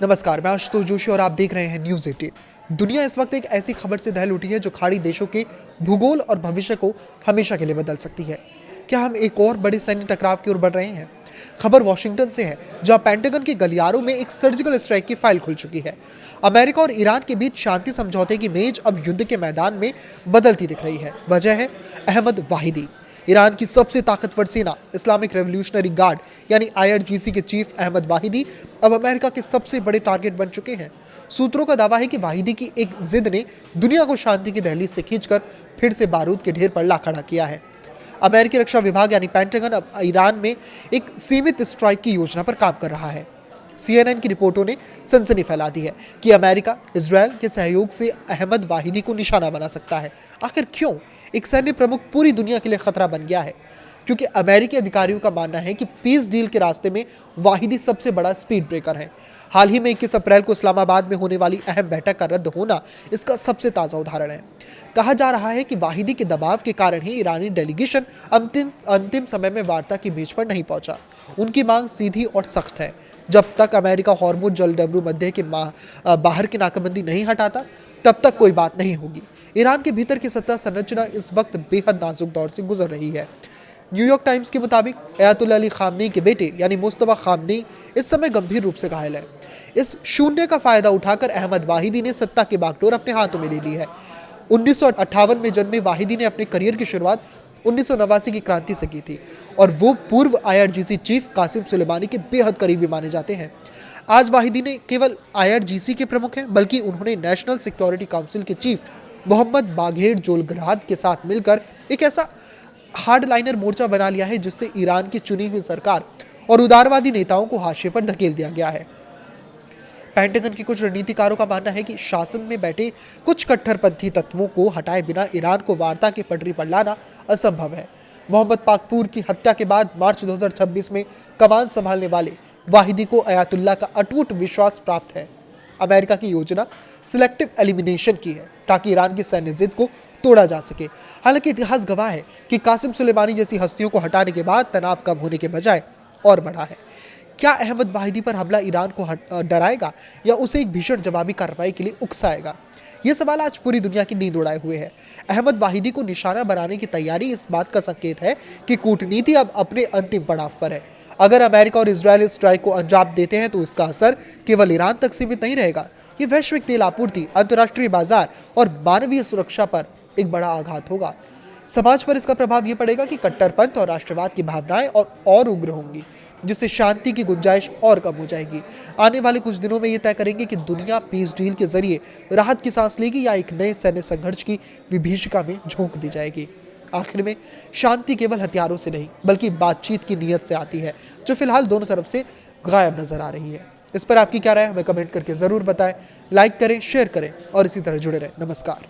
नमस्कार, मैं आशुतोष जोशी और आप देख रहे हैं न्यूज़ 18। दुनिया इस वक्त एक ऐसी खबर से दहल उठी है जो खाड़ी देशों के भूगोल और भविष्य को हमेशा के लिए बदल सकती है। क्या हम एक और बड़े सैन्य टकराव की ओर बढ़ रहे हैं? खबर वॉशिंगटन से है, जहां पेंटागन के गलियारों में एक सर्जिकल स्ट्राइक की फाइल खुल चुकी है। अमेरिका और ईरान के बीच शांति समझौते की मेज अब युद्ध के मैदान में बदलती दिख रही है। वजह है अहमद वाहिदी, ईरान की सबसे ताकतवर सेना इस्लामिक रेवोल्यूशनरी गार्ड यानी आईआरजीसी के चीफ अहमद वाहिदी अब अमेरिका के सबसे बड़े टारगेट बन चुके हैं। सूत्रों का दावा है कि वाहिदी की एक जिद ने दुनिया को शांति की दहलीज से खींचकर फिर से बारूद के ढेर पर ला खड़ा किया है। अमेरिकी रक्षा विभाग यानी पेंटागन अब ईरान में एक सीमित स्ट्राइक की योजना पर काम कर रहा है। CNN की रिपोर्टों ने सनसनी फैला दी है कि अमेरिका इजरायल के सहयोग से अहमद वाहिदी को निशाना बना सकता है। आखिर क्यों? एक सैन्य प्रमुख पूरी दुनिया के लिए खतरा बन गया है, क्योंकि अमेरिकी अधिकारियों का मानना है कि पीस डील के रास्ते में वाहिदी सबसे बड़ा स्पीड ब्रेकर है। हाल ही में 21 अप्रैल को इस्लामाबाद में होने वाली अहम बैठक का रद्द होना इसका सबसे ताज़ा उदाहरण है। कहा जा रहा है कि वाहिदी के दबाव के कारण ही ईरानी डेलीगेशन अंतिम समय में वार्ता की मेज पर नहीं पहुंचा। उनकी मांग सीधी और सख्त है, जब तक अमेरिका हॉर्मुज जलडमरू मध्य के बाहर की नाकाबंदी नहीं हटाता तब तक कोई बात नहीं होगी। ईरान के भीतर की सत्ता संरचना इस वक्त बेहद नाजुक दौर से गुजर रही है। न्यूयॉर्क टाइम्स के मुताबिक अयातुल्ला अली खामनेई के बेटे यानी मुस्तफा खामनेई इस समय गंभीर रूप से घायल है। इस शून्य का फायदा उठाकर अहमद वाहिदी ने सत्ता की बागडोर अपने हाथों में ले ली है। 1958 में जन्मे वाहिदी ने अपने करियर की शुरुआत 1989 की क्रांति से की थी और वो पूर्व आईआरजीसी चीफ कासिम सुलेमानी के बेहद करीबी माने जाते हैं। आज वाहिदी ने केवल आईआरजीसी के प्रमुख हैं, बल्कि उन्होंने नेशनल सिक्योरिटी काउंसिल के चीफ मोहम्मद बाघेर जोलग्राद के साथ मिलकर एक ऐसा हार्डलाइनर मोर्चा बना लिया है जिससे ईरान की चुनी हुई सरकार और उदारवादी नेताओं को हाशिए पर धकेल दिया गया है। पेंटागन के कुछ रणनीतिकारों का मानना है कि शासन में बैठे कुछ कट्टरपंथी तत्वों को हटाए बिना ईरान को वार्ता की पटरी पर लाना असंभव है। मोहम्मद पाकपूर की हत्या के बाद मार्च 2026 में कमान संभालने वाले वाहिदी को अयातुल्ला का अटूट विश्वास प्राप्त है। अमेरिका की योजना सिलेक्टिव एलिमिनेशन की है ताकि ईरान की सैन्य जिद को तोड़ा जा सके। हालांकि इतिहास गवाह है कि कासिम सुलेमानी जैसी हस्तियों को हटाने के बाद तनाव कम होने के बजाय और बढ़ा है। क्या अहमद वाहिदी पर हमला ईरान को डराएगा या उसे एक भीषण जवाबी कार्रवाई के लिए उकसाएगा? ये सवाल आज पूरी दुनिया की नींद उड़ाए हुए है। अहमद वाहिदी को निशाना बनाने की तैयारी इस बात का संकेत है कि कूटनीति अब अपने अंतिम पड़ाव पर है। अगर अमेरिका और इजरायल इस स्ट्राइक को अंजाम देते हैं तो इसका असर केवल ईरान तक सीमित नहीं रहेगा। ये वैश्विक तेल आपूर्ति, अंतर्राष्ट्रीय बाजार और मानवीय सुरक्षा पर एक बड़ा आघात होगा। समाज पर इसका प्रभाव ये पड़ेगा कि कट्टरपंथ और राष्ट्रवाद की भावनाएं और उग्र होंगी, जिससे शांति की गुंजाइश और कम हो जाएगी। आने वाले कुछ दिनों में ये तय करेंगे कि दुनिया पीस डील के जरिए राहत की सांस लेगी या एक नए सैन्य संघर्ष की विभीषिका में झोंक दी जाएगी। आखिर में शांति केवल हथियारों से नहीं बल्कि बातचीत की नीयत से आती है, जो फिलहाल दोनों तरफ से गायब नजर आ रही है। इस पर आपकी क्या राय है हमें कमेंट करके जरूर बताएं। लाइक करें, शेयर करें और इसी तरह जुड़े रहें। नमस्कार।